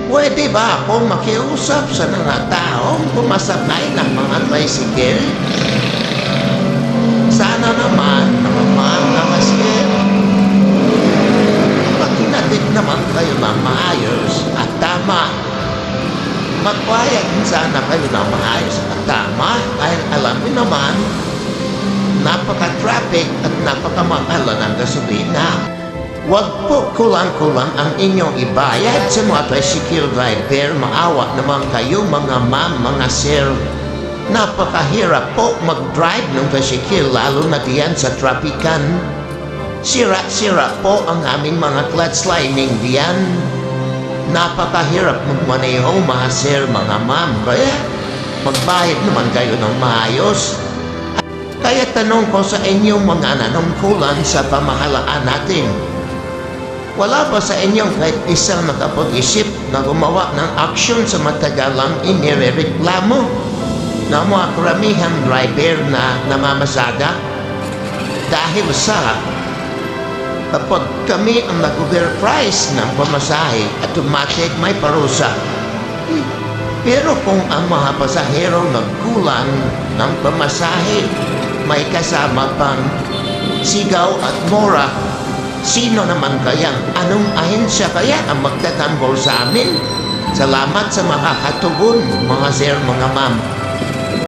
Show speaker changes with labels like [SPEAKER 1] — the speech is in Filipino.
[SPEAKER 1] Pwede ba akong makiusap sa mga taong pumasakay ng mga tricycle? Sana naman naman mga sir. Makinatid naman kayo ng maayos at tama. Magbayad din sana kayo ng maayos at tama dahil alam niyo naman, napaka-traffic at napakamahal ng gasolina. Huwag po kulang-kulang ang inyong ibayad sa mga tricycle driver. Maawa naman kayo mga ma'am, mga sir. Napakahirap po mag-drive ng tricycle lalo na diyan sa trapikan. Sira-sira po ang aming mga clutch lining diyan. Napakahirap magmaneho mga sir, mga ma'am. Kaya magbayad naman kayo ng maayos. Kaya tanong ko sa inyong mga nanungkulan sa pamahalaan natin. Wala ba sa inyong kahit isang nakapag-isip na gumawa ng aksyon sa matagalang inirereklamo ng mga karamihang driver na namamasada? Dahil sa kapag kami ang nag-overprice ng pamasahe, automatic may parusa. Pero kung ang mga pasahero nagkulang ng pamasahe, may kasama pang sigaw at mora, sino naman kayang anong ahensya kaya ang magtatanggol sa amin? Salamat sa makakatugon, mga sir, mga ma'am.